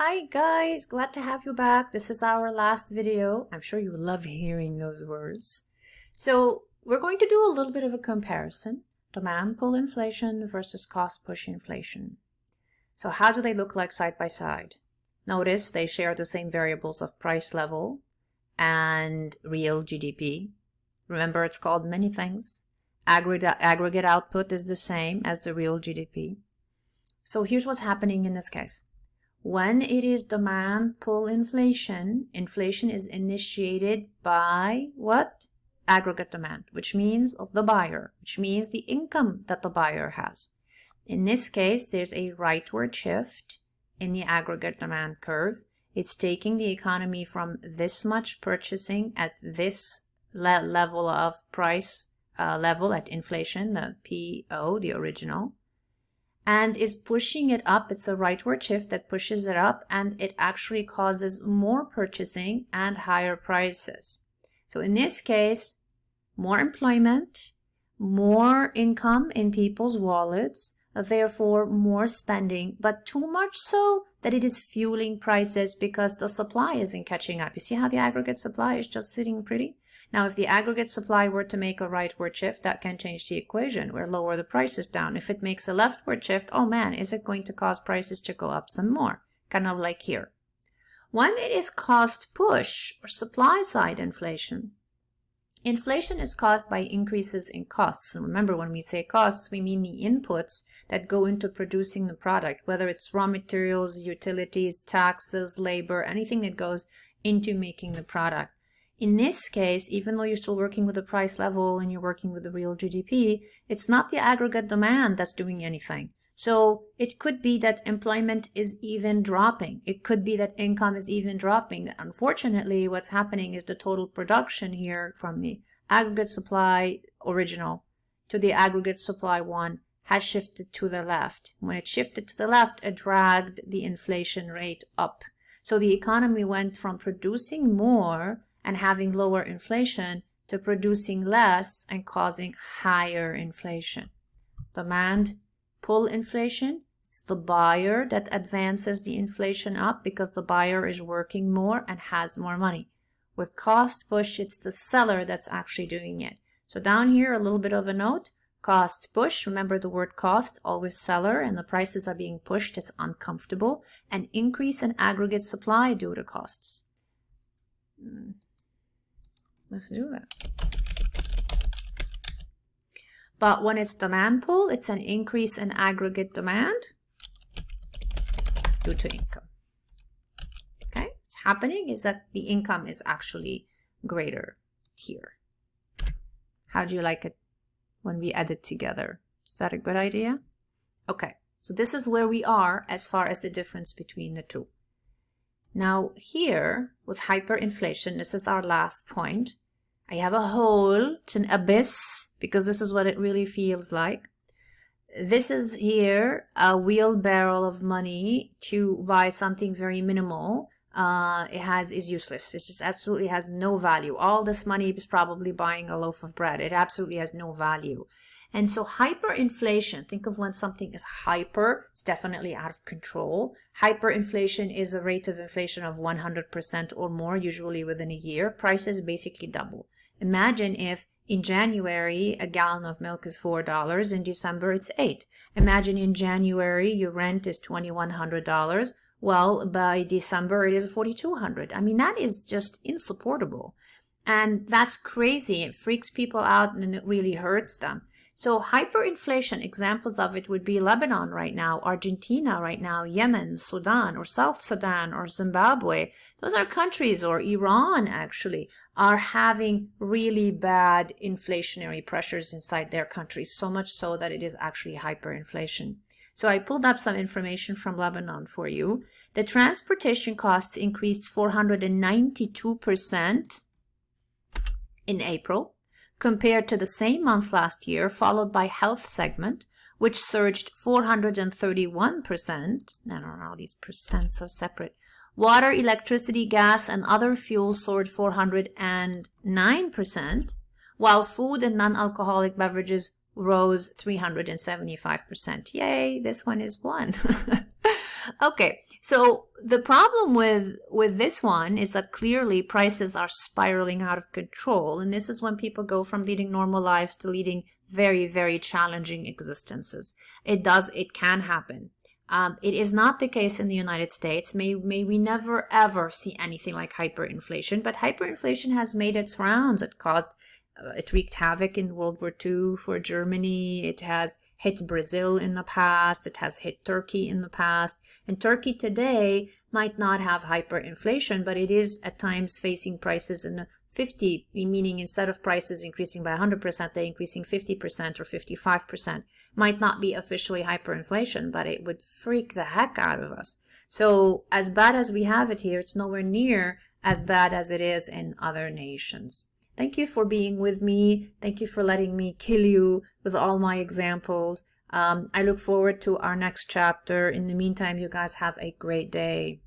Hi guys, glad to have you back. This is our last video. I'm sure you love hearing those words. So we're going to do a little bit of a comparison. Demand pull inflation versus cost push inflation. So how do they look like side by side? Notice they share the same variables of price level and real GDP. Remember, it's called many things. Aggregate output is the same as the real GDP. So here's what's happening in this case. When it is demand pull inflation, inflation is initiated by what? Aggregate demand, which means the buyer, which means the income that the buyer has. In this case, there's a rightward shift in the aggregate demand curve. It's taking the economy from this much purchasing at this level of price level at inflation, the PO, the original, and is pushing it up. It's a rightward shift that pushes it up, and it actually causes more purchasing and higher prices. So in this case, more employment, more income in people's wallets, therefore more spending, but too much so that it is fueling prices because the supply isn't catching up. You see how the aggregate supply is just sitting pretty? Now, if the aggregate supply were to make a rightward shift, that can change the equation. We'll lower the prices down. If it makes a leftward shift, oh man, is it going to cause prices to go up some more? Kind of like here. When it is cost push or supply side inflation, inflation is caused by increases in costs. And remember, when we say costs, we mean the inputs that go into producing the product, whether it's raw materials, utilities, taxes, labor, anything that goes into making the product. In this case, even though you're still working with the price level and you're working with the real GDP, it's not the aggregate demand that's doing anything. So it could be that employment is even dropping. It could be that income is even dropping. Unfortunately, what's happening is the total production here from the aggregate supply original to the aggregate supply one has shifted to the left. When it shifted to the left, it dragged the inflation rate up. So the economy went from producing more and having lower inflation to producing less and causing higher inflation. Demand pull inflation, it's the buyer that advances the inflation up because the buyer is working more and has more money. With cost push, it's the seller that's actually doing it. So down here, a little bit of a note, cost push, remember the word cost, always seller, and the prices are being pushed, it's uncomfortable, and increase in aggregate supply due to costs. Let's do that. But when it's demand pull, it's an increase in aggregate demand due to income. Okay, what's happening is that the income is actually greater here. How do you like it when we add it together? Is that a good idea? Okay, so this is where we are as far as the difference between the two. Now here, with hyperinflation, this is our last point. I have a hole, it's an abyss, because this is what it really feels like. This is here a wheelbarrow of money to buy something very minimal. Is useless. It just absolutely has no value. All this money is probably buying a loaf of bread. It absolutely has no value. And so hyperinflation, think of when something is hyper, it's definitely out of control. Hyperinflation is a rate of inflation of 100% or more, usually within a year. Prices basically double. Imagine if in January, a gallon of milk is $4. In December, it's $8. Imagine in January, your rent is $2,100. Well, by December, it is $4,200. I mean, that is just insupportable. And that's crazy. It freaks people out and it really hurts them. So hyperinflation, examples of it would be Lebanon right now, Argentina right now, Yemen, Sudan, or South Sudan, or Zimbabwe. Those are countries, or Iran actually, are having really bad inflationary pressures inside their countries, so much so that it is actually hyperinflation. So I pulled up some information from Lebanon for you. The transportation costs increased 492% in April, compared to the same month last year, followed by health segment, which surged 431%. No, these percents are separate. Water, electricity, gas, and other fuels soared 409%, while food and non-alcoholic beverages rose 375%. Yay, this one is one. Okay, so the problem with this one is that clearly prices are spiraling out of control, and this is when people go from leading normal lives to leading very, very challenging existences. It can happen. It is not the case in the United States. May we never ever see anything like hyperinflation, but hyperinflation has made its rounds. It wreaked havoc in World War II for Germany. It has hit Brazil in the past. It has hit Turkey in the past. And Turkey today might not have hyperinflation, but it is at times facing prices in the 50, meaning instead of prices increasing by 100%, they're increasing 50% or 55%. Might not be officially hyperinflation, but it would freak the heck out of us. So as bad as we have it here, it's nowhere near as bad as it is in other nations. Thank you for being with me. Thank you for letting me kill you with all my examples. I look forward to our next chapter. In the meantime, you guys have a great day.